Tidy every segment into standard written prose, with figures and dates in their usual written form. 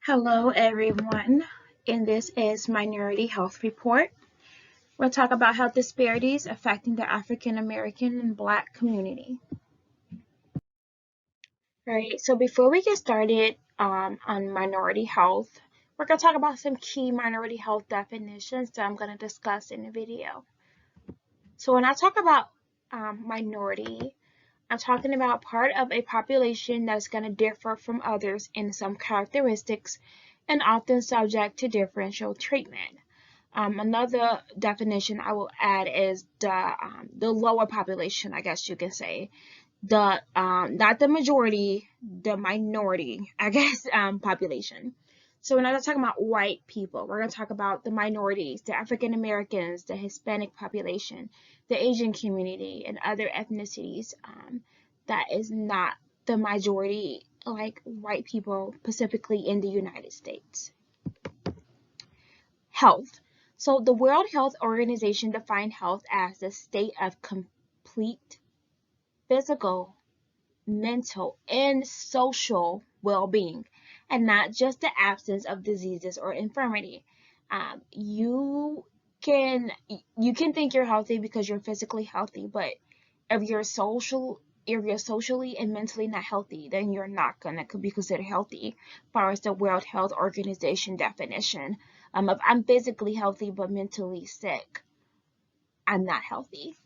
Hello everyone, and this is Minority Health Report. We'll talk about health disparities affecting the African American and Black community. Alright, so before we get started on minority health, we're going to talk about some key minority health definitions that I'm going to discuss in the video. So when I talk about minority, I'm talking about part of a population that's going to differ from others in some characteristics and often subject to differential treatment. Another definition I will add is the lower population, I guess you can say. Not the majority, the minority, I guess, population. So we're not talking about white people. We're going to talk about the minorities, the African Americans, the Hispanic population, the Asian community, and other ethnicities that is not the majority, like white people, specifically in the United States. Health. So the World Health Organization defined health as the state of complete physical, mental, and social well-being, and not just the absence of diseases or infirmity. You can think you're healthy because you're physically healthy, but if you're socially and mentally not healthy, then you're not gonna be considered healthy, as far as the World Health Organization definition. If I'm physically healthy but mentally sick, I'm not healthy.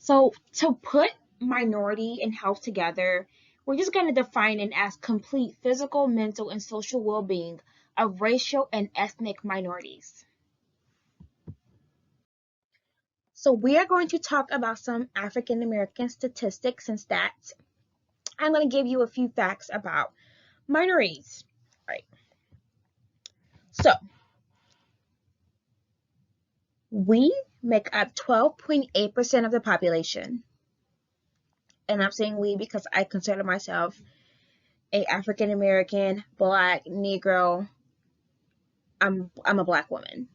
So to put minority and health together, we're just going to define it as complete physical, mental, and social well-being of racial and ethnic minorities. So we are going to talk about some African American statistics and stats. I'm going to give you a few facts about minorities. Right. So we make up 12.8% of the population. And I'm saying we because I consider myself a African American, Black, Negro. I'm a Black woman.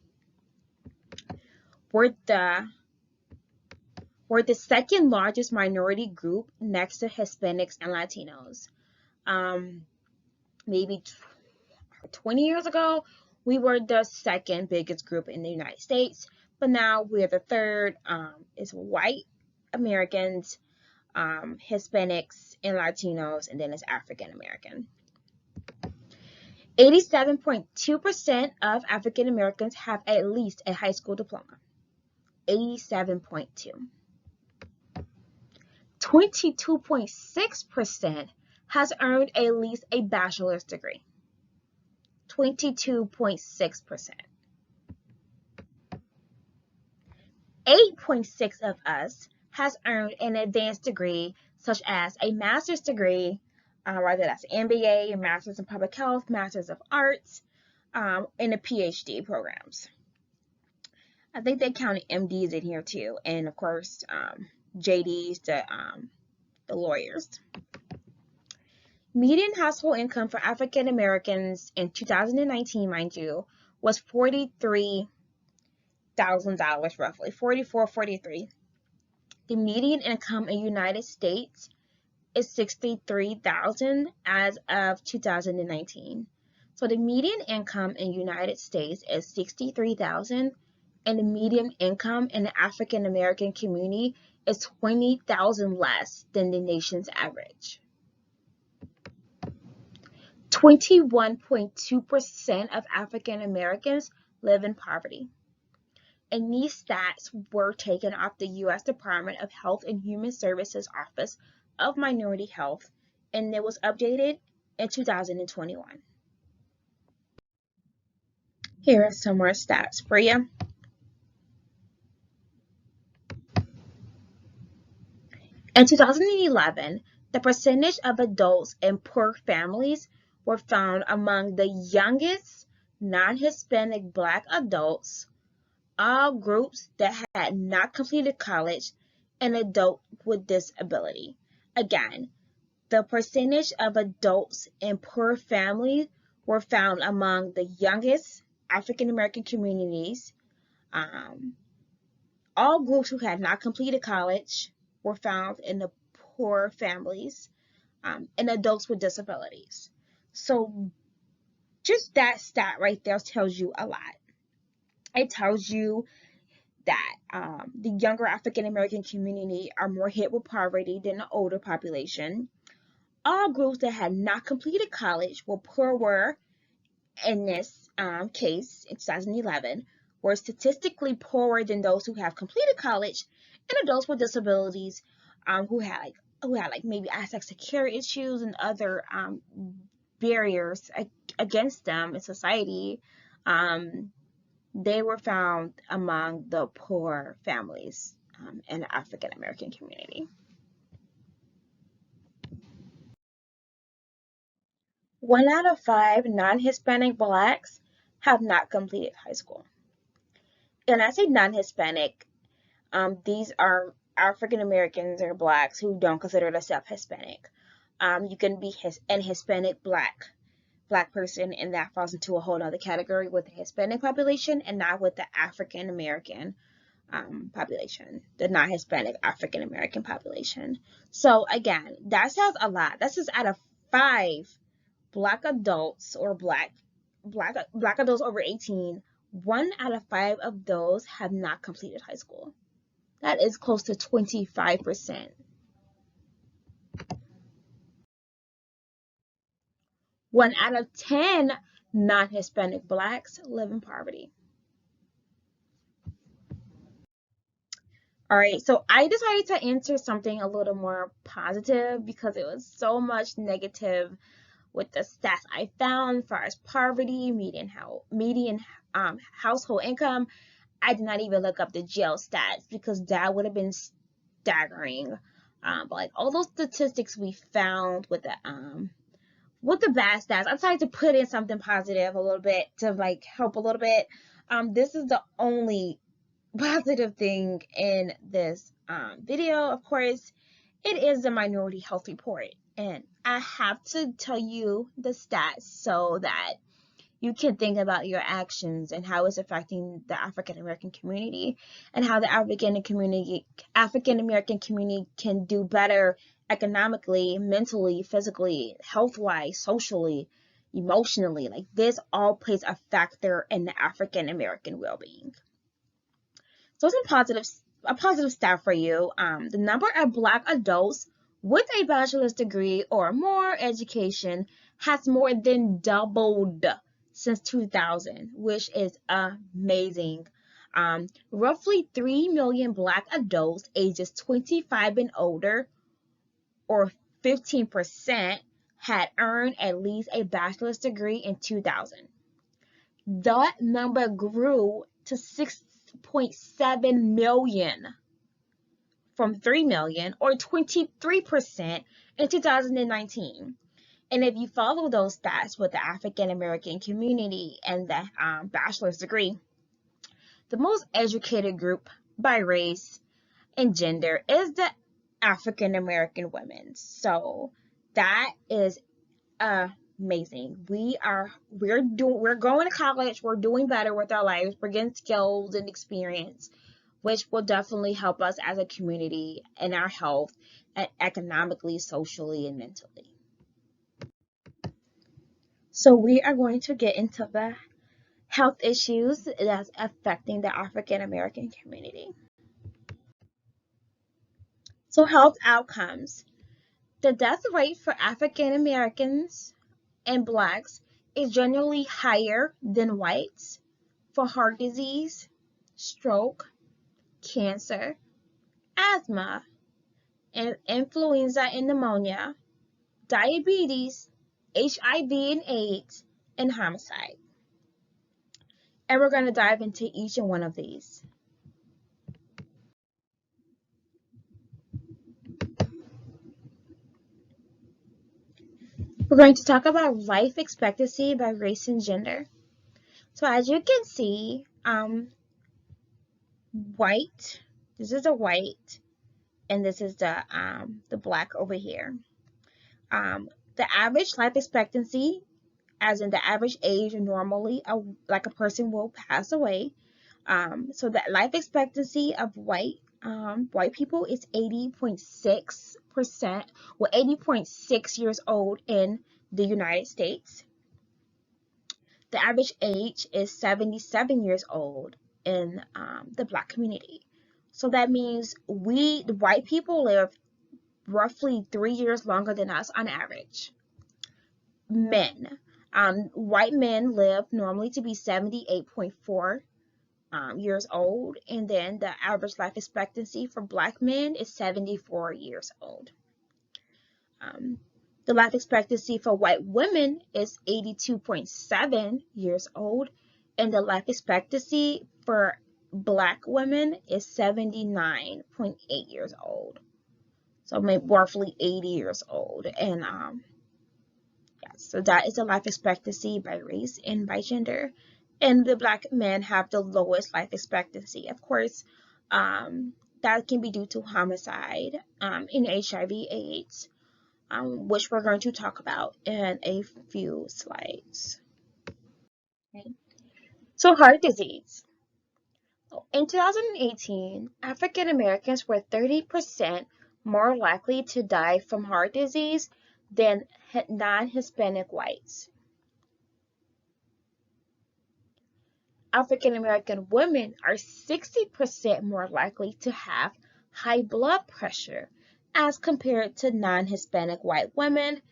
We're the second largest minority group next to Hispanics and Latinos. Maybe 20 years ago, we were the second biggest group in the United States, but now we're the third. It's white Americans, Hispanics, and Latinos, and then it's African American. 87.2% of African Americans have at least a high school diploma. 87.2. 22.6% has earned at least a bachelor's degree. 22.6%. 8.6% of us has earned an advanced degree, such as a master's degree, whether that's MBA, Master's in Public Health, Master's of Arts, and the PhD programs. I think they counted MDs in here too, and of course, JDs, the lawyers. Median household income for African Americans in 2019, mind you, was $43,000 roughly, $43,000. The median income in the United States is $63,000 as of 2019. So the median income in the United States is $63,000, and the median income in the African American community is $20,000 less than the nation's average. 21.2% of African Americans live in poverty. And these stats were taken off the U.S. Department of Health and Human Services Office of Minority Health, and it was updated in 2021. Here are some more stats for you. In 2011, the percentage of adults in poor families were found among the youngest non-Hispanic Black adults, all groups that had not completed college, and adults with disability. Again, the percentage of adults in poor families were found among the youngest African American communities, all groups who had not completed college were found in the poor families, and adults with disabilities. So just that stat right there tells you a lot. It tells you that the younger African American community are more hit with poverty than the older population. All groups that had not completed college were poorer in this case in 2011, were statistically poorer than those who have completed college, and adults with disabilities who had maybe access to care issues and other barriers against them in society. Um, they were found among the poor families in the African American community. 1 out of 5 non-Hispanic blacks have not completed high school. And I say non-Hispanic, these are African Americans or blacks who don't consider themselves Hispanic. You can be an Hispanic black person, and that falls into a whole other category with the Hispanic population and not with the African American population, the non-Hispanic African American population. So again, that says a lot. That's just out of 5 black adults or black adults over 18. 1 out of 5 of those have not completed high school. That is close to 25%. 1 out of 10 non-Hispanic blacks live in poverty. All right, so I decided to answer something a little more positive because it was so much negative with the stats I found as far as poverty, median household income. I did not even look up the jail stats because that would have been staggering. But like all those statistics we found with the bad stats, I decided to put in something positive a little bit to like help a little bit. This is the only positive thing in this video. Of course, it is the Minority Health Report, and I have to tell you the stats so that you can think about your actions and how it's affecting the African American community and how the African American community can do better economically, mentally, physically, health-wise, socially, emotionally. Like this all plays a factor in the African American well-being. So a positive stat for you. The number of Black adults with a bachelor's degree or more education has more than doubled since 2000, which is amazing. Roughly 3 million Black adults ages 25 and older, or 15%, had earned at least a bachelor's degree in 2000. That number grew to 6.7 million from 3 million, or 23% in 2019. And if you follow those stats with the African American community and the bachelor's degree, the most educated group by race and gender is the African American women. So that is amazing. We're going to college, we're doing better with our lives, we're getting skills and experience, which will definitely help us as a community in our health and economically, socially, and mentally. So we are going to get into the health issues that's affecting the African American community. So health outcomes. The death rate for African Americans and Blacks is generally higher than whites for heart disease, stroke, cancer, asthma, and influenza and pneumonia, diabetes, HIV and AIDS, and homicide. And we're going to dive into each and one of these. We're going to talk about life expectancy by race and gender. So as you can see, white, this is a white, and this is the Black over here. The average life expectancy, as in the average age normally like a person will pass away. So the life expectancy of white people is 80.6%, well 80.6 years old in the United States. The average age is 77 years old in the Black community. So that means the white people, live roughly 3 years longer than us on average. Men. White men live normally to be 78.4 years old, and then the average life expectancy for Black men is 74 years old. The life expectancy for white women is 82.7 years old, and the life expectancy for Black women is 79.8 years old. So maybe roughly 80 years old. And so that is the life expectancy by race and by gender. And the Black men have the lowest life expectancy. Of course, that can be due to homicide and HIV/AIDS, which we're going to talk about in a few slides. Okay. So heart disease. In 2018, African Americans were 30% more likely to die from heart disease than non-Hispanic whites. African American women are 60% more likely to have high blood pressure as compared to non-Hispanic white women.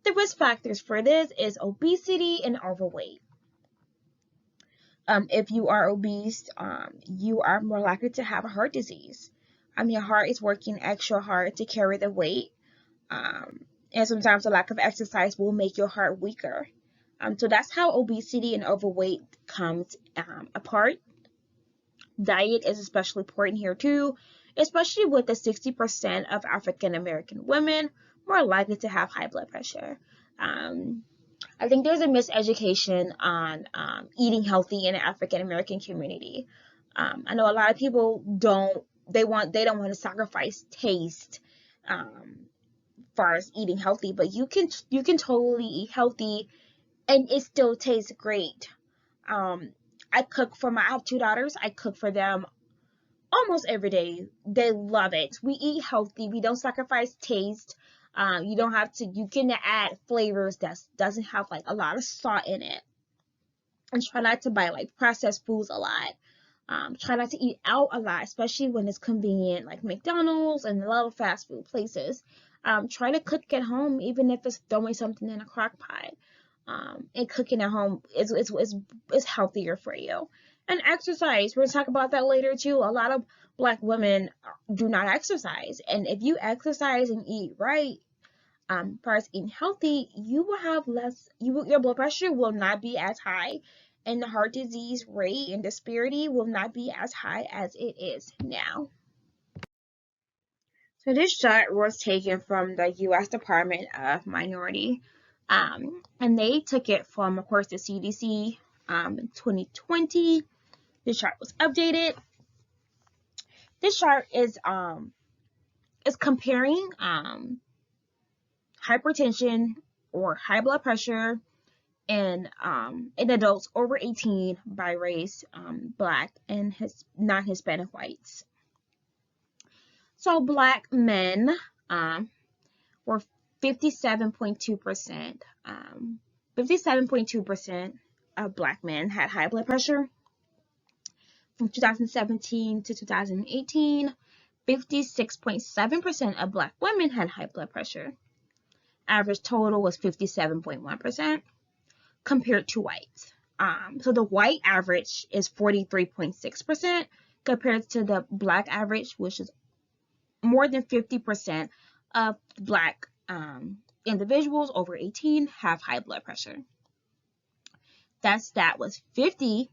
The risk factors for this is obesity and overweight. If you are obese, you are more likely to have a heart disease. Your heart is working extra hard to carry the weight, and sometimes a lack of exercise will make your heart weaker. So that's how obesity and overweight comes apart. Diet is especially important here too, especially with the 60% of African American women more likely to have high blood pressure. I think there's a miseducation on eating healthy in the African American community. I know a lot of people don't want to sacrifice taste as far as eating healthy, but you can totally eat healthy and it still tastes great. I have 2 daughters. I cook for them almost every day. They love it. We eat healthy. We don't sacrifice taste. You can add flavors that doesn't have like a lot of salt in it. And try not to buy like processed foods a lot. Try not to eat out a lot, especially when it's convenient, like McDonald's and a lot of fast food places. Try to cook at home, even if it's throwing something in a crock pot. And cooking at home is healthier for you. And exercise, we're going to talk about that later too. A lot of Black women do not exercise, and if you exercise and eat right, as far as eating healthy, you will have your blood pressure will not be as high, and the heart disease rate and disparity will not be as high as it is now. So this chart was taken from the U.S. Department of Minority, and they took it from, of course, the CDC in 2020. This chart was updated. This chart is comparing hypertension or high blood pressure in adults over 18 by race, Black and non-Hispanic whites. So Black men were 57.2%. 57.2% of Black men had high blood pressure. From 2017 to 2018, 56.7% of Black women had high blood pressure. Average total was 57.1% compared to whites. So the white average is 43.6% compared to the Black average, which is more than 50% of Black individuals over 18 have high blood pressure. That stat was 50%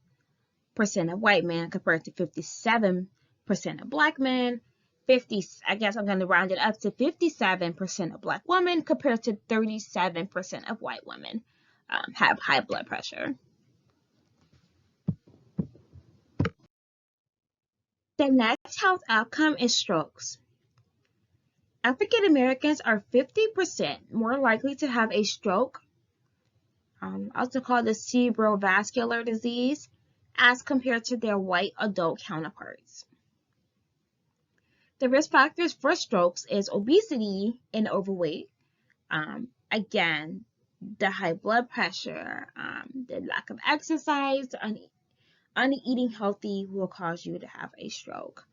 of white men compared to 57% of Black men. I guess I'm going to round it up to 57% of Black women compared to 37% of white women have high blood pressure. The next health outcome is strokes. African Americans are 50% more likely to have a stroke, also called the cerebrovascular disease, as compared to their white adult counterparts. The risk factors for strokes is obesity and overweight. Again, the high blood pressure, the lack of exercise, uneating healthy will cause you to have a stroke.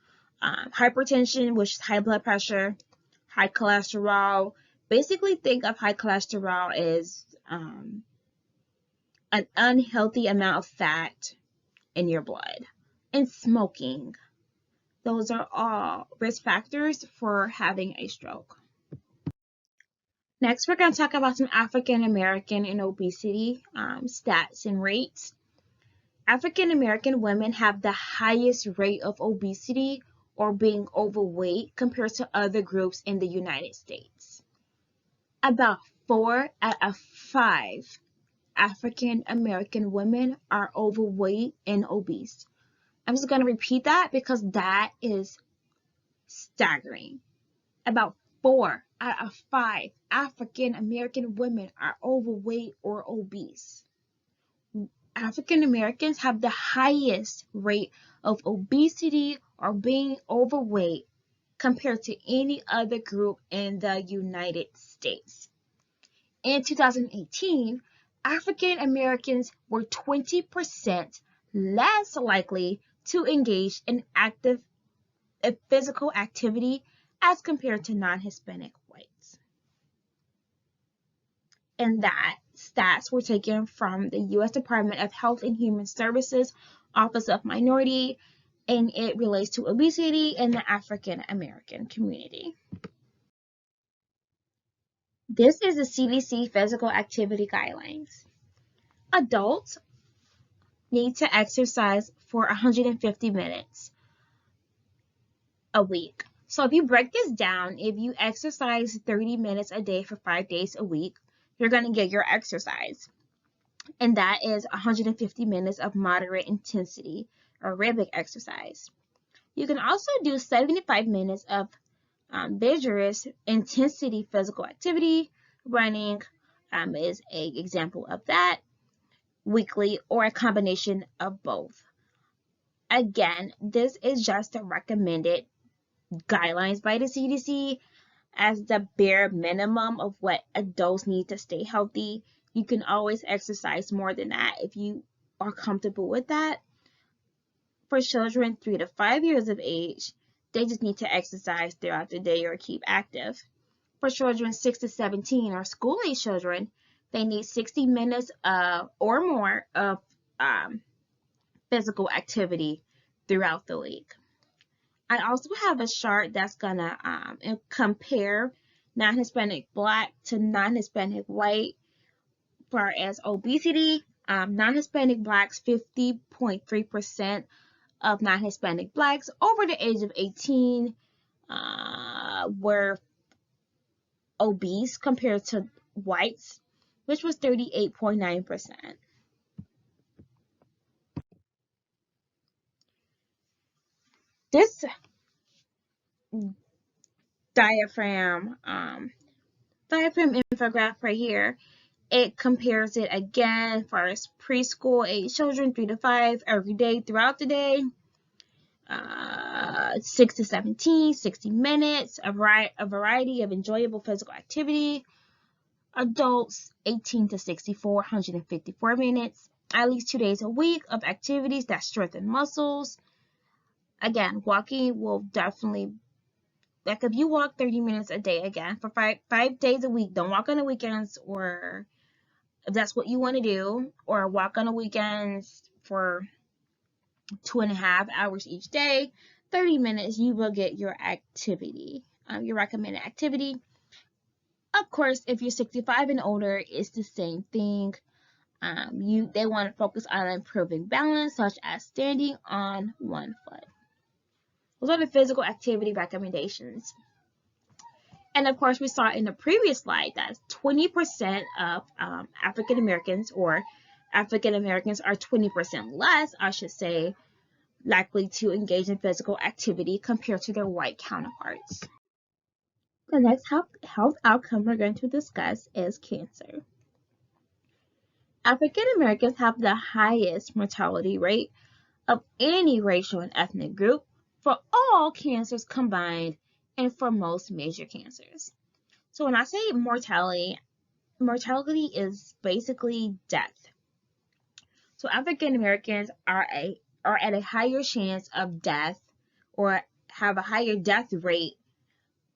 Hypertension, which is high blood pressure, high cholesterol. Basically, think of high cholesterol as an unhealthy amount of fat in your blood. And smoking. Those are all risk factors for having a stroke. Next, we're going to talk about some African American and obesity stats and rates. African American women have the highest rate of obesity or being overweight compared to other groups in the United States. About 4 out of 5 African American women are overweight and obese. I'm just going to repeat that because that is staggering. About 4 out of 5 African American women are overweight or obese. African Americans have the highest rate of obesity or being overweight compared to any other group in the United States. In 2018, African Americans were 20% less likely to engage in active physical activity as compared to non-Hispanic whites. And that stats were taken from the U.S. Department of Health and Human Services Office of Minority, and it relates to obesity in the African American community. This is the CDC physical activity guidelines. Adults need to exercise for 150 minutes a week. So if you break this down, if you exercise 30 minutes a day for 5 days a week, you're going to get your exercise. And that is 150 minutes of moderate intensity aerobic exercise. You can also do 75 minutes of vigorous intensity physical activity. Running is an example of that weekly, or a combination of both. Again, this is just a recommended guidelines by the CDC as the bare minimum of what adults need to stay healthy. You can always exercise more than that if you are comfortable with that. For children 3 to 5 years of age, they just need to exercise throughout the day or keep active. For children 6 to 17 or school-age children, they need 60 minutes or more of physical activity throughout the week. I also have a chart that's gonna compare non-Hispanic Black to non-Hispanic white far as obesity. Non-Hispanic Blacks, 50.3% of non-Hispanic Blacks over the age of 18 were obese compared to whites, which was 38.9%. This diaphragm infographic right here, it compares it again for as preschool age children 3 to 5 every day throughout the day, 6 to 17, 60 minutes, a variety of enjoyable physical activity. Adults 18 to 64, 154 minutes, at least 2 days a week of activities that strengthen muscles. Again, walking will definitely, like if you walk 30 minutes a day, again, for five days a week, don't walk on the weekends, or if that's what you want to do, or walk on the weekends for 2.5 hours each day, 30 minutes, you will get your activity, your recommended activity. Of course, if you're 65 and older, it's the same thing. They want to focus on improving balance, such as standing on one foot. Those are the physical activity recommendations. And of course, we saw in the previous slide that 20% of African Americans, or African Americans are 20% less, I should say, likely to engage in physical activity compared to their white counterparts. The next health outcome we're going to discuss is cancer. African Americans have the highest mortality rate of any racial and ethnic group for all cancers combined and for most major cancers. So when I say mortality, mortality is basically death. So African Americans are at a higher chance of death, or have a higher death rate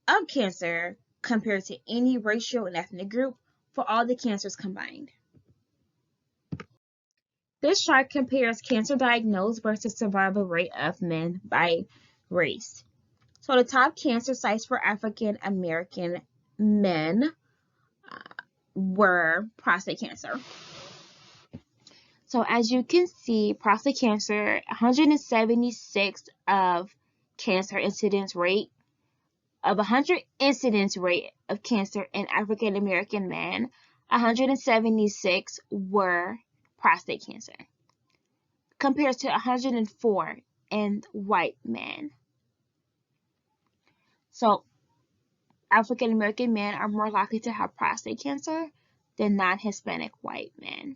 of cancer compared to any racial and ethnic group for all the cancers combined. This chart compares cancer diagnosed versus survival rate of men by race. So the top cancer sites for African American men were prostate cancer. So as you can see, prostate cancer, 176 of cancer incidence rate. Of 100 incidence rate of cancer in African American men, 176 were prostate cancer, compared to 104 in white men. So African American men are more likely to have prostate cancer than non-Hispanic white men.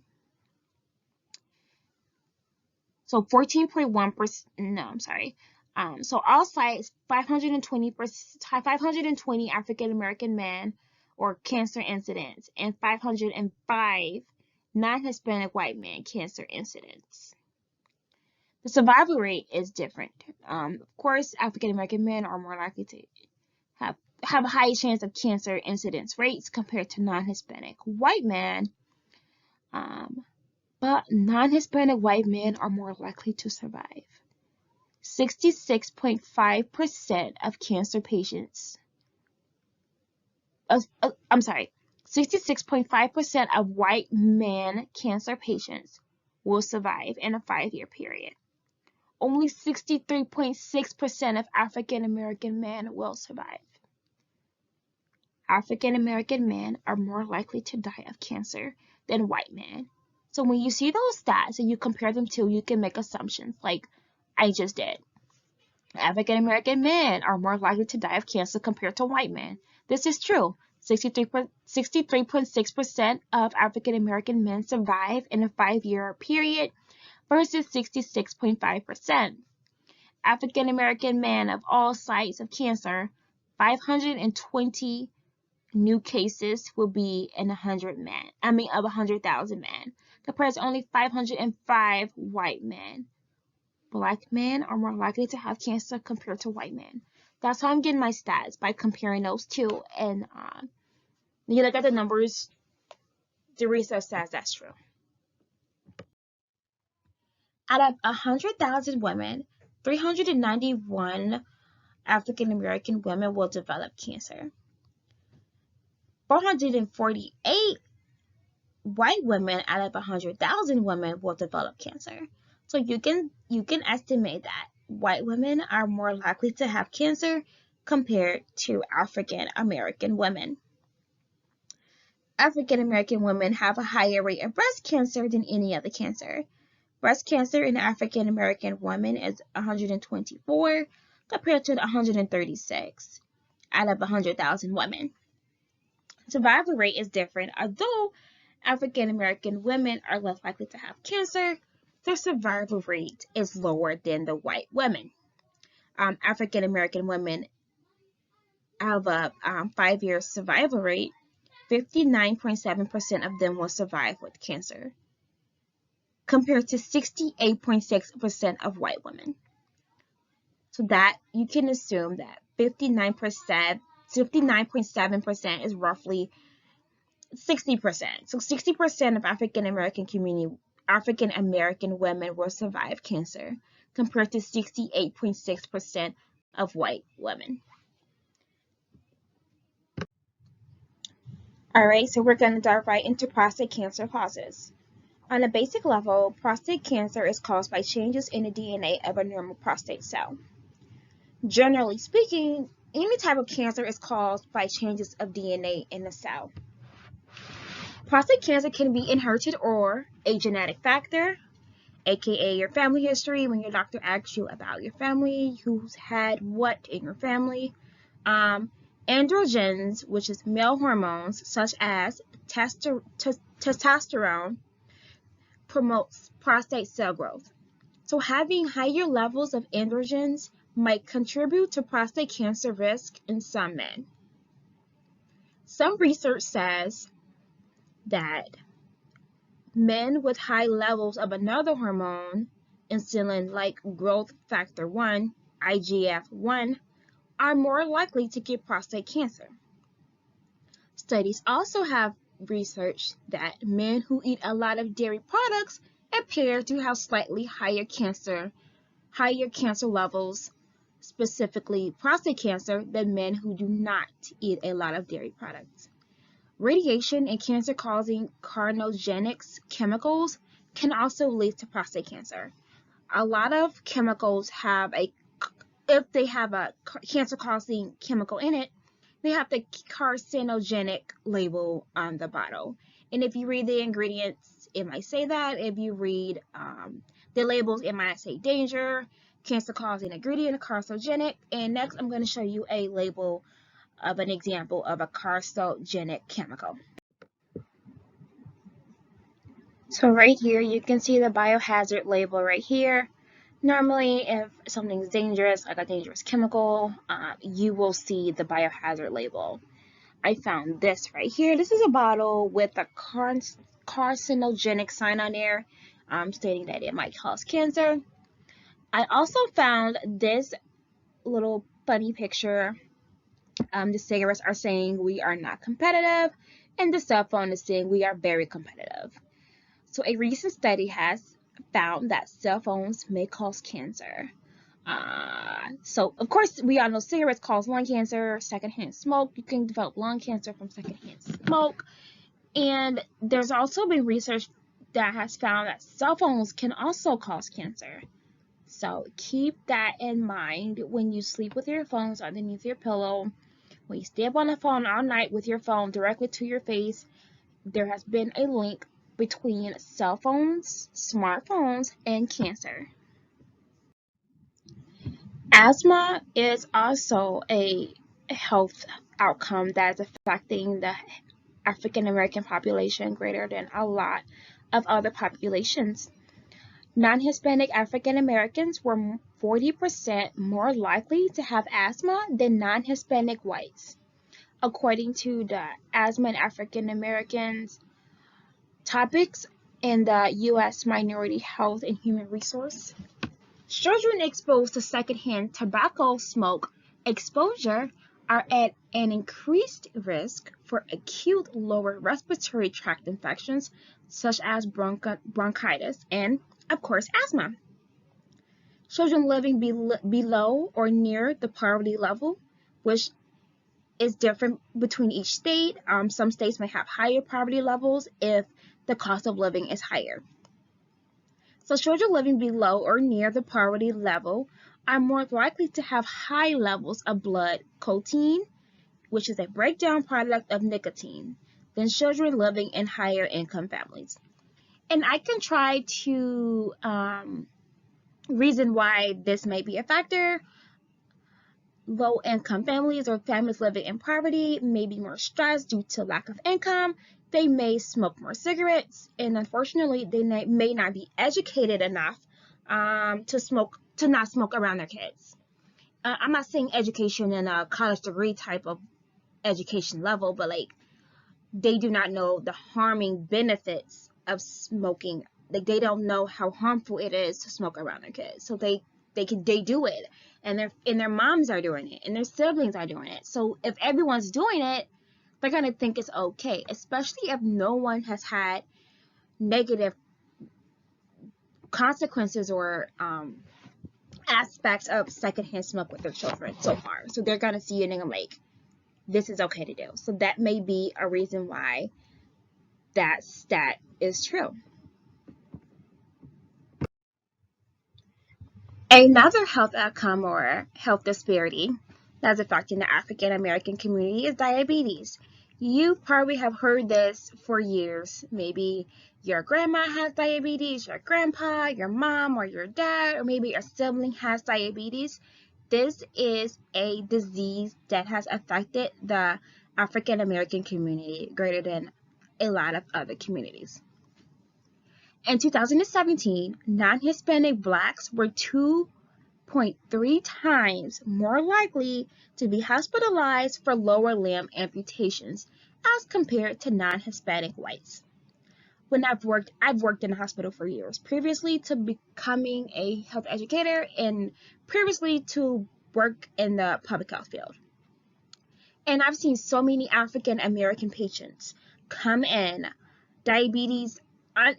So 14.1%, no, I'm sorry. So all sites, 520 African American men or cancer incidents, and 505 non-Hispanic white men cancer incidents. The survival rate is different. Of course, African American men are more likely to have a high chance of cancer incidence rates compared to non-Hispanic white men. But non-Hispanic white men are more likely to survive. 66.5% of cancer patients, 66.5% of white men cancer patients will survive in a 5-year period. Only 63.6% of African American men will survive. African American men are more likely to die of cancer than white men. So when you see those stats and you compare them to, you can make assumptions like I just did. African American men are more likely to die of cancer compared to white men. This is true. 63.6% of African American men survive in a 5-year period versus 66.5%. African American men of all sites of cancer, 520 new cases will be in 100 men. Of 100,000 men, compared to only 505 white men. Black men are more likely to have cancer compared to white men. That's how I'm getting my stats, by comparing those two. And you look at the numbers, the research says that's true. Out of 100,000 women, 391 African American women will develop cancer. 448 white women out of 100,000 women will develop cancer. So you can estimate that white women are more likely to have cancer compared to African American women. African American women have a higher rate of breast cancer than any other cancer. Breast cancer in African American women is 124 compared to 136 out of 100,000 women. Survival rate is different. Although African American women are less likely to have cancer, their survival rate is lower than the white women. African American women have a 5-year survival rate. 59.7% of them will survive with cancer, compared to 68.6% of white women. So that you can assume that 59.7% is roughly 60%. So 60% of African American women will survive cancer, compared to 68.6% of white women. Alright, so we're going to dive right into prostate cancer causes. On a basic level, prostate cancer is caused by changes in the DNA of a normal prostate cell. Generally speaking, any type of cancer is caused by changes of DNA in the cell. Prostate cancer can be inherited or a genetic factor, aka your family history, when your doctor asks you about your family, who's had what in your family. Androgens, which is male hormones such as testosterone, promotes prostate cell growth. So having higher levels of androgens might contribute to prostate cancer risk in some men. Some research says that men with high levels of another hormone, insulin like growth factor 1, IGF-1, are more likely to get prostate cancer. Studies also have researched that men who eat a lot of dairy products appear to have slightly higher cancer levels, specifically prostate cancer, than men who do not eat a lot of dairy products. Radiation and cancer-causing carcinogenic chemicals can also lead to prostate cancer. A lot of chemicals if they have a cancer-causing chemical in it, they have the carcinogenic label on the bottle. And if you read the ingredients, it might say that. If you read the labels, it might say danger, cancer-causing ingredient, carcinogenic. And next, I'm going to show you a label of an example of a carcinogenic chemical. So right here, you can see the biohazard label right here. Normally, if something's dangerous, like a dangerous chemical, you will see the biohazard label. I found this right here. This is a bottle with a carcinogenic sign on there, stating that it might cause cancer. I also found this little funny picture. The cigarettes are saying we are not competitive, and the cell phone is saying we are very competitive. So a recent study has found that cell phones may cause cancer. So of course we all know cigarettes cause lung cancer, secondhand smoke. You can develop lung cancer from secondhand smoke. And there's also been research that has found that cell phones can also cause cancer. So keep that in mind when you sleep with your phones underneath your pillow. When you stay up on the phone all night with your phone directly to your face, there has been a link between cell phones, smartphones, and cancer. Asthma is also a health outcome that is affecting the African American population greater than a lot of other populations. Non-Hispanic African Americans were 40% more likely to have asthma than non-Hispanic whites, according to the Asthma and African Americans topics in the U.S. Minority Health and Human Resource. Children exposed to secondhand tobacco smoke exposure are at an increased risk for acute lower respiratory tract infections such as bronchitis and, of course, asthma. Children living below or near the poverty level, which is different between each state. Some states may have higher poverty levels if the cost of living is higher. So children living below or near the poverty level are more likely to have high levels of blood nicotine, which is a breakdown product of nicotine, than children living in higher income families. And I can try to reason why this may be a factor. Low income families or families living in poverty may be more stressed due to lack of income. They may smoke more cigarettes, and unfortunately, they may not be educated enough to not smoke around their kids. I'm not saying education in a college degree type of education level, but like they do not know the harming benefits of smoking. Like they don't know how harmful it is to smoke around their kids, so they do it, and their moms are doing it, and their siblings are doing it. So if everyone's doing it, they're gonna think it's okay, especially if no one has had negative consequences or aspects of secondhand smoke with their children so far. So they're gonna see it and I'm like, this is okay to do. So that may be a reason why that stat is true. Another health outcome or health disparity that's affecting the African American community is diabetes. You probably have heard this for years. Maybe your grandma has diabetes, your grandpa, your mom, or your dad, or maybe a sibling has diabetes. This is a disease that has affected the African American community greater than a lot of other communities. In 2017, non-Hispanic blacks were 2.3 times more likely to be hospitalized for lower limb amputations as compared to non-Hispanic whites. When I've worked in a hospital for years, previously to becoming a health educator and previously to work in the public health field. And I've seen so many African American patients come in, diabetes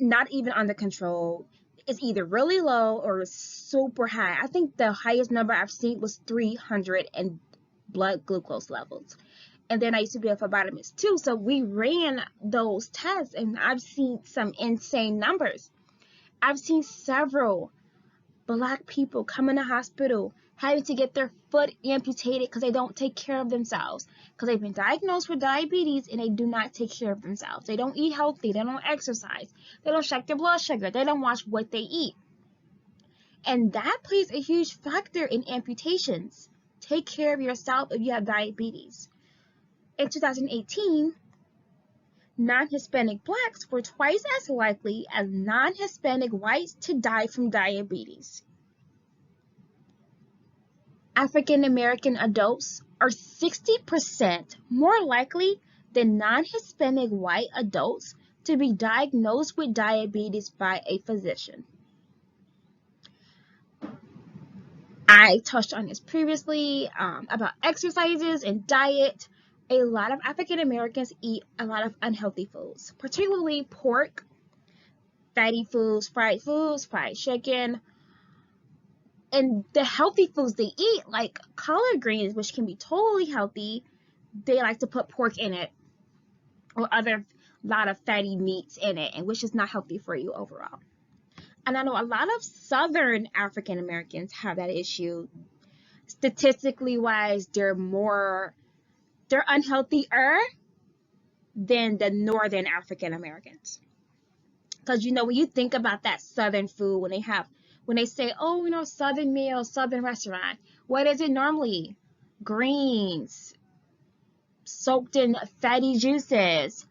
not even under control, is either really low or super high. I think the highest number I've seen was 300 in blood glucose levels. And then I used to be a phlebotomist too, so we ran those tests, and I've seen some insane numbers. I've seen several Black people come in the hospital having to get their foot amputated because they don't take care of themselves, because they've been diagnosed with diabetes and they do not take care of themselves. They don't eat healthy, they don't exercise, they don't check their blood sugar, they don't watch what they eat. And that plays a huge factor in amputations. Take care of yourself if you have diabetes. In 2018, non-Hispanic Blacks were twice as likely as non-Hispanic whites to die from diabetes. African American adults are 60% more likely than non-Hispanic white adults to be diagnosed with diabetes by a physician. I touched on this previously about exercises and diet. A lot of African Americans eat a lot of unhealthy foods, particularly pork, fatty foods, fried chicken, and the healthy foods they eat, like collard greens, which can be totally healthy, they like to put pork in it or other lot of fatty meats in it, and which is not healthy for you overall. And I know a lot of Southern African Americans have that issue. Statistically wise, they're unhealthier than the Northern African Americans. Because when you think about that Southern food, when they say, oh, Southern meal, Southern restaurant, what is it normally? Greens, soaked in fatty juices,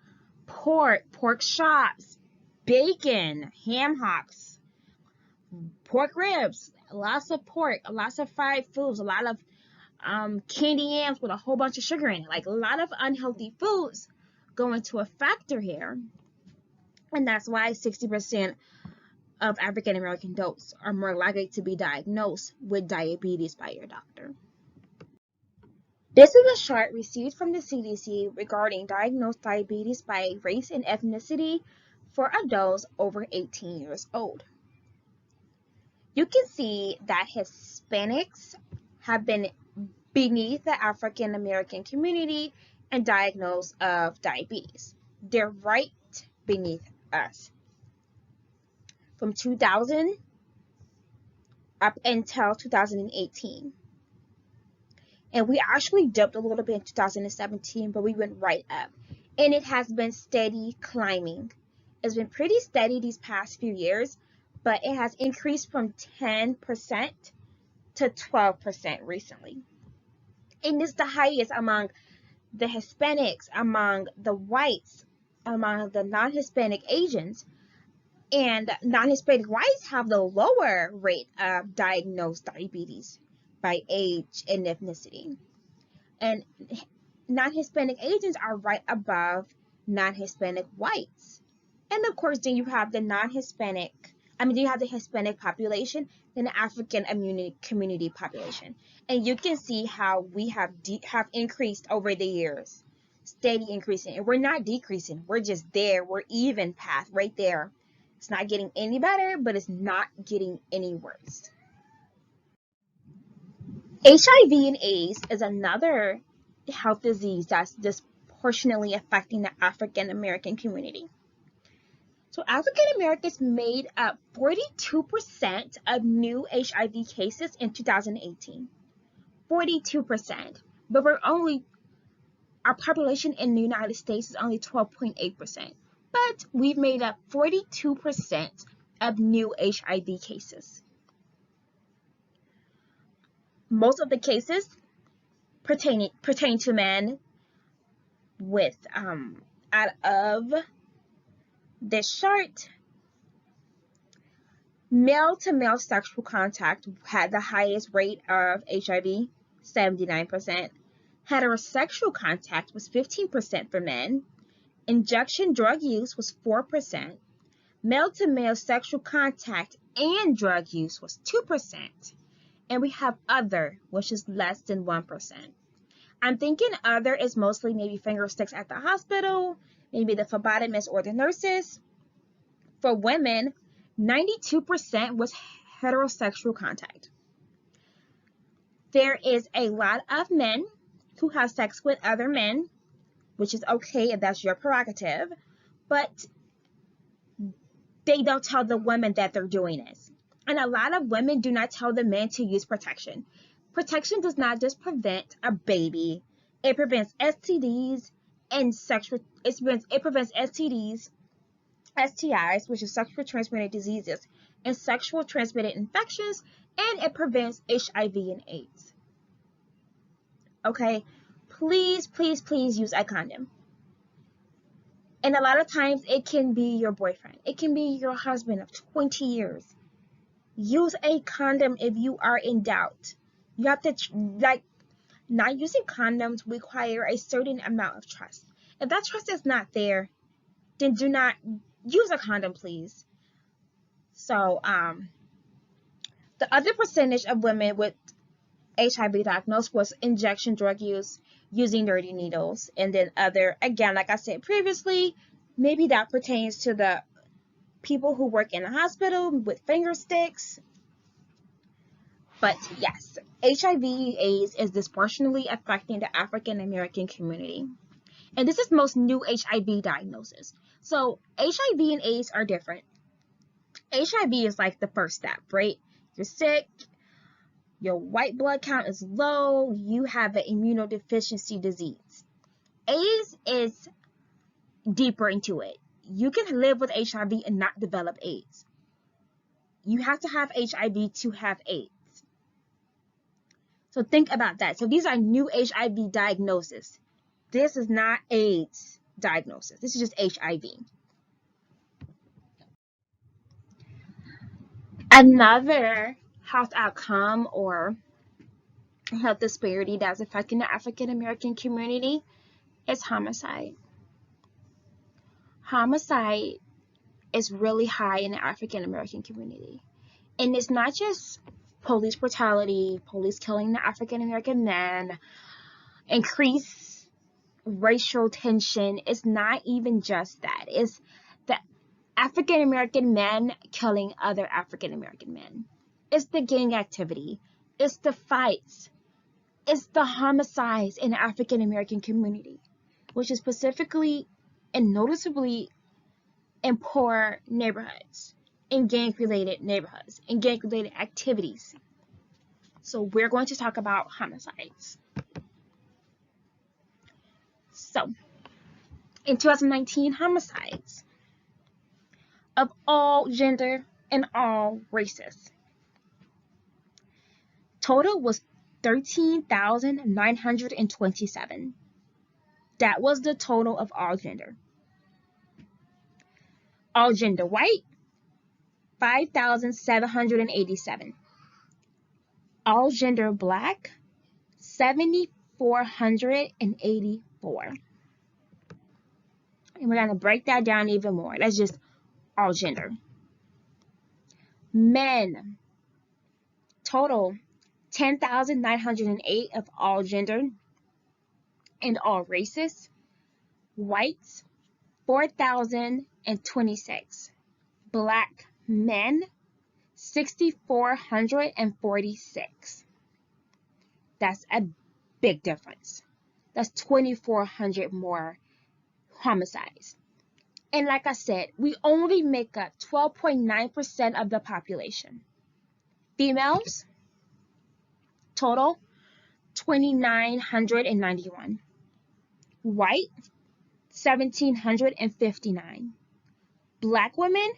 pork chops, bacon, ham hocks, pork ribs, lots of pork, lots of fried foods, a lot of candy yams with a whole bunch of sugar in it. Like a lot of unhealthy foods go into a factor here. And that's why 60% of African American adults are more likely to be diagnosed with diabetes by your doctor. This is a chart received from the CDC regarding diagnosed diabetes by race and ethnicity for adults over 18 years old. You can see that Hispanics have been beneath the African American community and diagnosed of diabetes. They're right beneath us. From 2000 up until 2018. And we actually dipped a little bit in 2017, but we went right up. And it has been steady climbing. It's been pretty steady these past few years, but it has increased from 10% to 12% recently. And it's the highest among the Hispanics, among the whites, among the non-Hispanic Asians. And non-Hispanic whites have the lower rate of diagnosed diabetes by age and ethnicity. And non-Hispanic Asians are right above non-Hispanic whites. And of course, then you have the Hispanic population, then the African community population. And you can see how we have increased over the years, steady increasing. And we're not decreasing, we're just there, we're even path right there. It's not getting any better, but it's not getting any worse. HIV and AIDS is another health disease that's disproportionately affecting the African American community. So African Americans made up 42% of new HIV cases in 2018. 42%. But our population in the United States is only 12.8%. But we've made up 42% of new HIV cases. Most of the cases pertain to men with, out of this chart, male-to-male sexual contact had the highest rate of HIV, 79%. Heterosexual contact was 15% for men. Injection drug use was 4%. Male-to-male sexual contact and drug use was 2%. And we have other, which is less than 1%. I'm thinking other is mostly maybe finger sticks at the hospital, maybe the phlebotomists or the nurses. For women, 92% was heterosexual contact. There is a lot of men who have sex with other men, which is okay if that's your prerogative, but they don't tell the women that they're doing this. And a lot of women do not tell the men to use protection. Protection does not just prevent a baby. It prevents STDs and it prevents STDs, STIs, which is sexually transmitted diseases, and sexual transmitted infections, and it prevents HIV and AIDS. Okay? Please, please, please use a condom. And a lot of times it can be your boyfriend. It can be your husband of 20 years. Use a condom if you are in doubt. You have to, not using condoms require a certain amount of trust. If that trust is not there, then do not use a condom, please. So, the other percentage of women with HIV diagnosed was injection drug use, using dirty needles, and then other, again, like I said previously, maybe that pertains to the people who work in the hospital with finger sticks. But yes, HIV/AIDS is disproportionately affecting the African American community. And this is most new HIV diagnosis. So HIV and AIDS are different. HIV is like the first step, right? You're sick, your white blood count is low, you have an immunodeficiency disease. AIDS is deeper into it. You can live with HIV and not develop AIDS. You have to have HIV to have AIDS. So think about that. So these are new HIV diagnoses. This is not AIDS diagnosis. This is just HIV. Another health outcome or health disparity that's affecting the African American community is homicide. Homicide is really high in the African American community. And it's not just police brutality, police killing the African American men, increased racial tension. It's not even just that. It's the African American men killing other African American men. It's the gang activity. It's the fights. It's the homicides in the African American community, which is specifically and noticeably in poor neighborhoods, in gang-related neighborhoods, in gang-related activities. So we're going to talk about homicides. So, in 2019, homicides of all gender and all races. Total was 13,927. That was the total of all gender. All gender white, 5,787. All gender black, 7,484. And we're going to break that down even more. That's just all gender. Men, total 10,908 of all gender and all races. Whites, 4,026. Black men, 6,446. That's a big difference. That's 2,400 more homicides. And like I said, we only make up 12.9% of the population. Females, total, 2,991. White, 1,759. Black women,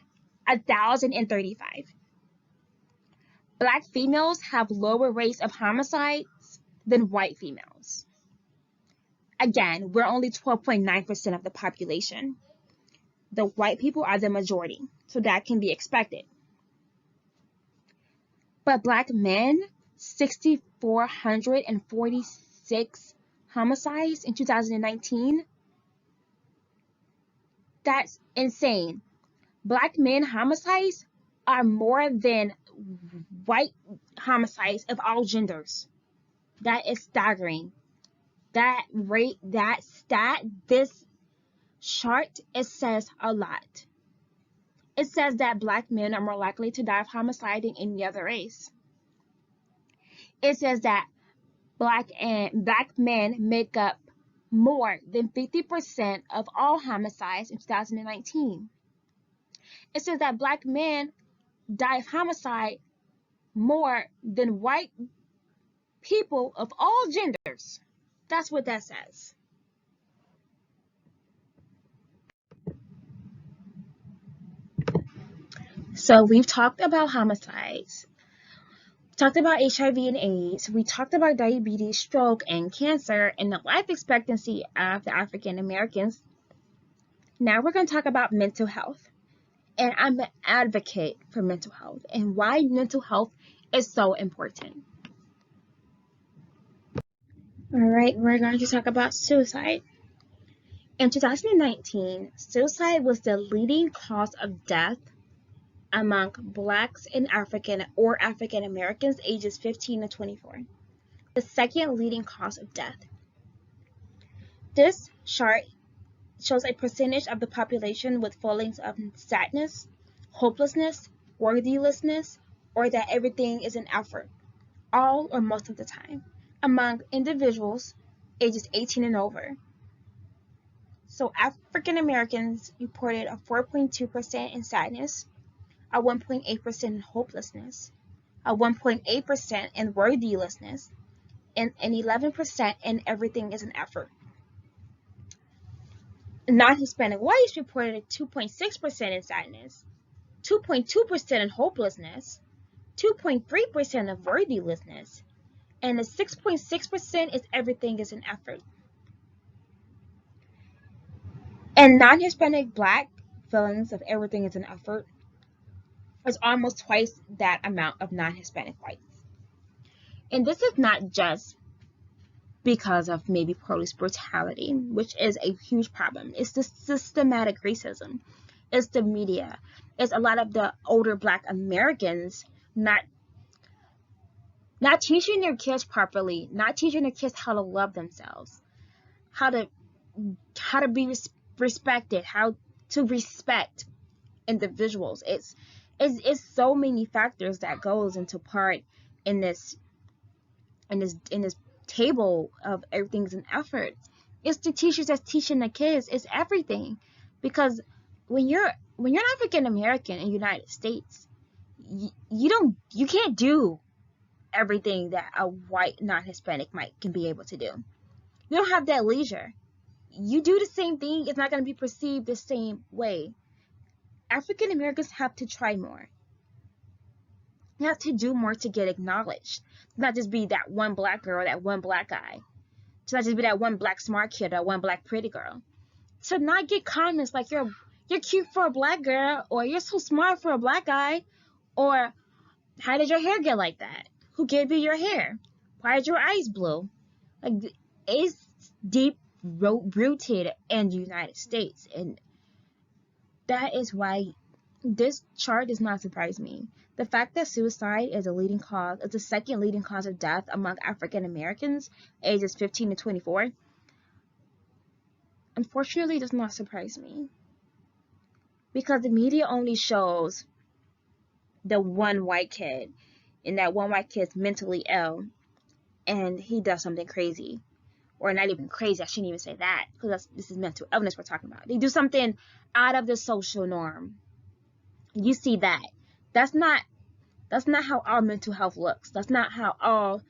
1,035. Black females have lower rates of homicides than white females. Again, we're only 12.9% of the population. The white people are the majority, so that can be expected. But black men, 6,446 homicides in 2019. That's insane. Black men homicides are more than white homicides of all genders. That is staggering. That rate, that stat, this chart, it says a lot. It says that black men are more likely to die of homicide than any other race. It says that black men make up more than 50% of all homicides in 2019. It says that black men die of homicide more than white people of all genders. That's what that says. So we've talked about homicides, talked about HIV and AIDS, we talked about diabetes, stroke, and cancer, and the life expectancy of the African Americans. Now we're going to talk about mental health. And I'm an advocate for mental health and why mental health is so important. All right, we're going to talk about suicide. In 2019, suicide was the leading cause of death among Blacks and African Americans ages 15 to 24. The second leading cause of death. This chart shows a percentage of the population with feelings of sadness, hopelessness, worthlessness, or that everything is an effort, all or most of the time, among individuals ages 18 and over. So African Americans reported a 4.2% in sadness, a 1.8% in hopelessness, a 1.8% in worthlessness, and an 11% in everything is an effort. Non-Hispanic whites reported a 2.6% in sadness, 2.2% in hopelessness, 2.3% of worthlessness, and the 6.6% is everything is an effort. And non-Hispanic Black feelings of everything is an effort is almost twice that amount of non-Hispanic whites. And this is not just because of maybe police brutality, which is a huge problem. It's the systematic racism. It's the media. It's a lot of the older Black Americans not teaching their kids properly, not teaching their kids how to love themselves, how to be respected, how to respect individuals. It's so many factors that goes into part in this table of everything's an effort. It's the teachers that's teaching the kids. It's everything, because when you're African American in the United States, you can't do everything that a white non-Hispanic can be able to do. You don't have that leisure. You do the same thing, it's not going to be perceived the same way. African Americans have to try more. You have to do more to get acknowledged. Not just be that one Black girl, that one Black guy. To not just be that one Black smart kid or one Black pretty girl. To not get comments like you're cute for a Black girl, or you're so smart for a Black guy, or how did your hair get like that? Who gave you your hair? Why are your eyes blue? Like, it's deep rooted in the United States, and that is why this chart does not surprise me. The fact that suicide is the second leading cause of death among African Americans ages 15 to 24, unfortunately does not surprise me, because the media only shows the one white kid, and that one white kid's mentally ill and he does something crazy, or not even crazy, I shouldn't even say that, because this is mental illness we're talking about. They do something out of the social norm. You see that. That's not how all mental health looks. That's not how all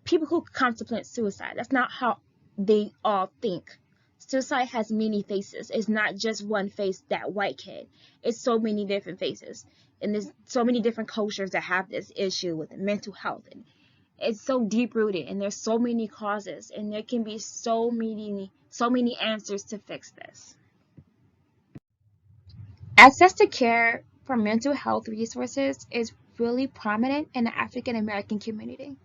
people who contemplate suicide, that's not how they all think. Suicide has many faces. It's not just one face, that white kid. It's so many different faces. And there's so many different cultures that have this issue with mental health. And it's so deep rooted, and there's so many causes, and there can be so many answers to fix this. Access to care for mental health resources is really prominent in the African American community.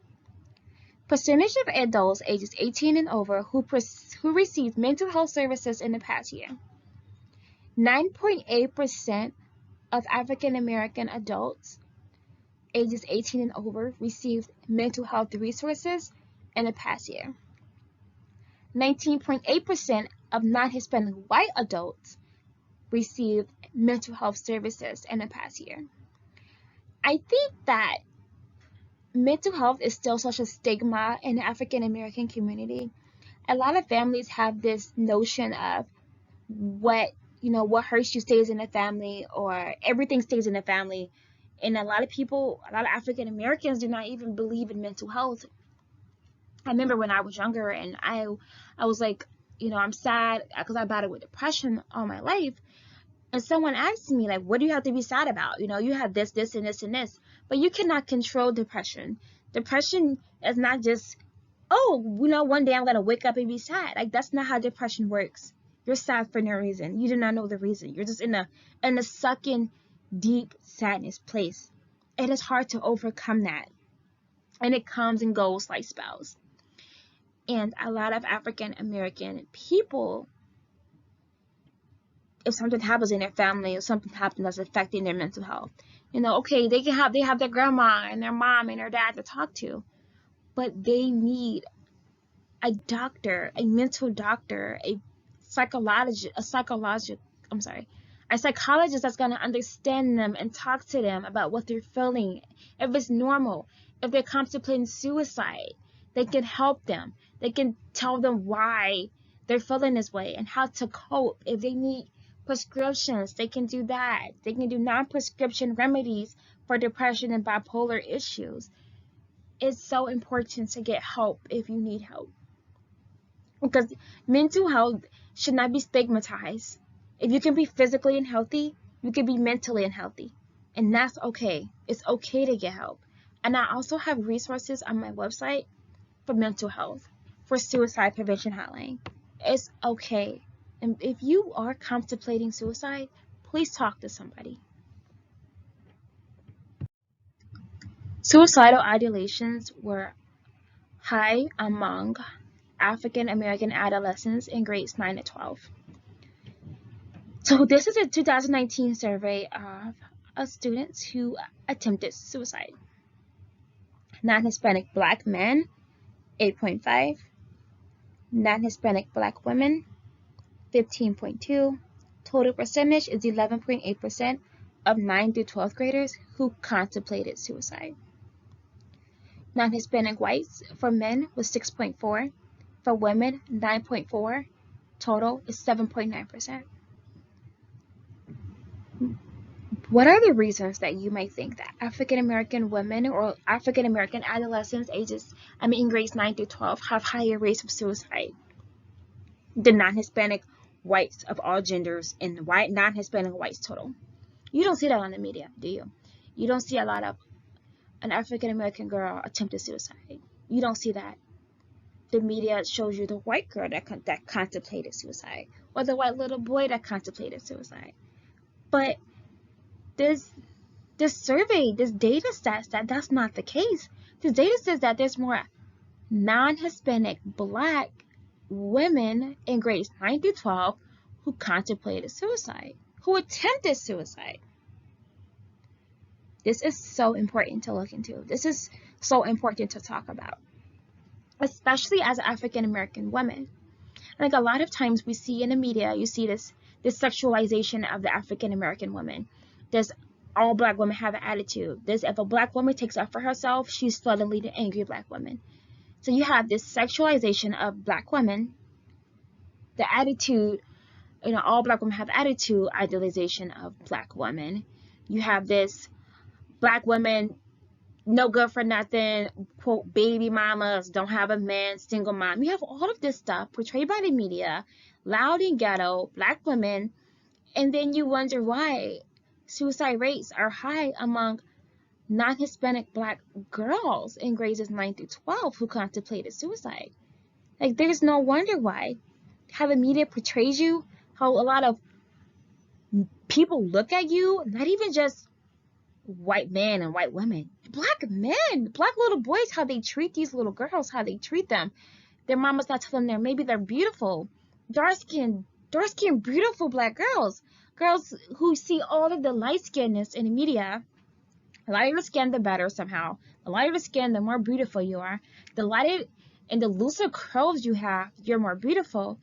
Percentage of adults ages 18 and over who received mental health services in the past year. 9.8% of African American adults ages 18 and over received mental health resources in the past year. 19.8% of non-Hispanic white adults received mental health services in the past year. I think that mental health is still such a stigma in the African American community. A lot of families have this notion of what hurts you stays in the family, or everything stays in the family. And a lot of African Americans do not even believe in mental health. I remember when I was younger and I was like, I'm sad because I battled with depression all my life. And someone asked me, like, what do you have to be sad about? You have this, this, and this, and this. But you cannot control depression. Depression is not just, one day I'm going to wake up and be sad. Like, that's not how depression works. You're sad for no reason. You do not know the reason. You're just in a sucking, deep sadness place. It is hard to overcome that. And it comes and goes like spells. And a lot of African American people, if something happens in their family or something happens that's affecting their mental health, okay, they have their grandma and their mom and their dad to talk to, but they need a doctor, a mental doctor, a psychologist that's going to understand them and talk to them about what they're feeling. If it's normal, if they're contemplating suicide, they can help them. They can tell them why they're feeling this way and how to cope. If they need prescriptions, they can do that. They can do non-prescription remedies for depression and bipolar issues. It's so important to get help if you need help, because mental health should not be stigmatized. If you can be physically unhealthy, you can be mentally unhealthy, and that's okay. It's okay to get help. And I also have resources on my website for mental health, for suicide prevention hotline. It's okay. And if you are contemplating suicide, please talk to somebody. Suicidal ideations were high among African American adolescents in grades 9 to 12. So this is a 2019 survey of students who attempted suicide. Non-Hispanic Black men, 8.5. Non-Hispanic Black women, 15.2. Total percentage is 11.8% of 9 through 12th graders who contemplated suicide. Non-Hispanic whites for men was 6.4. For women, 9.4. Total is 7.9%. What are the reasons that you might think that African American women or African American adolescents in grades 9 through 12 have higher rates of suicide than non-Hispanic whites of all genders and non-Hispanic whites total? You don't see that on the media, do you? You don't see a lot of an African American girl attempted suicide. You don't see that. The media shows you the white girl that contemplated suicide, or the white little boy that contemplated suicide. But this survey, this data says that that's not the case. This data says that there's more non-Hispanic Black women in grades 9 through 12 who contemplated suicide, who attempted suicide. This is so important to look into. This is so important to talk about, especially as African American women. Like, a lot of times we see in the media, you see this sexualization of the African American woman. There's all Black women have an attitude. If a Black woman takes up for herself, she's suddenly the angry Black woman. So you have this sexualization of Black women, the attitude, all Black women have attitude, idealization of Black women. You have this Black women, no good for nothing, quote, baby mamas, don't have a man, single mom. You have all of this stuff portrayed by the media, loud and ghetto, Black women, and then you wonder why suicide rates are high among non-Hispanic Black girls in grades 9 through 12 who contemplated suicide. Like, there's no wonder why. How the media portrays you, how a lot of people look at you, not even just white men and white women. Black men, black little boys, how they treat these little girls, how they treat them. Their mama's not telling them maybe they're beautiful. Dark-skinned, beautiful black girls. Girls who see all of the light-skinnedness in the media. The lighter the skin, the better somehow. The lighter the skin, the more beautiful you are. The lighter and the looser curls you have, you're more beautiful.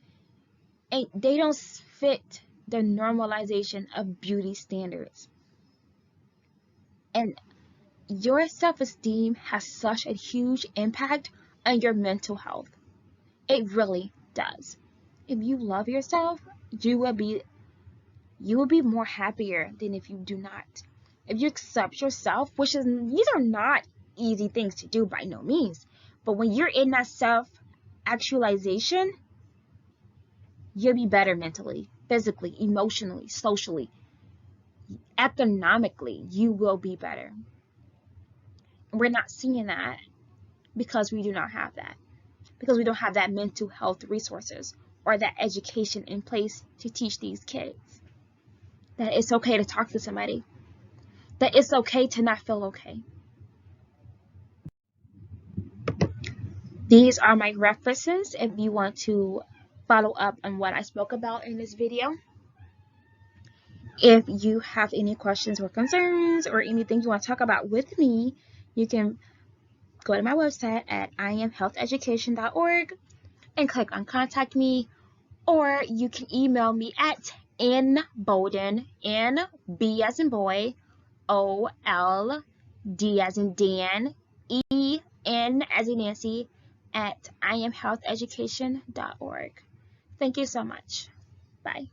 And they don't fit the normalization of beauty standards. And your self-esteem has such a huge impact on your mental health. It really does. If you love yourself, you will be more happier than if you do not. If you accept yourself, these are not easy things to do by no means, but when you're in that self-actualization, you'll be better mentally, physically, emotionally, socially, economically, you will be better. We're not seeing that because we do not have that. Because we don't have that mental health resources or that education in place to teach these kids that it's okay to talk to somebody, that it's okay to not feel okay. These are my references if you want to follow up on what I spoke about in this video. If you have any questions or concerns or anything you want to talk about with me, you can go to my website at iamhealtheducation.org and click on contact me, or you can email me at nbolden, N-B as in boy, O-L-D as in Dan, E-N as in Nancy, at iamhealtheducation.org. Thank you so much. Bye.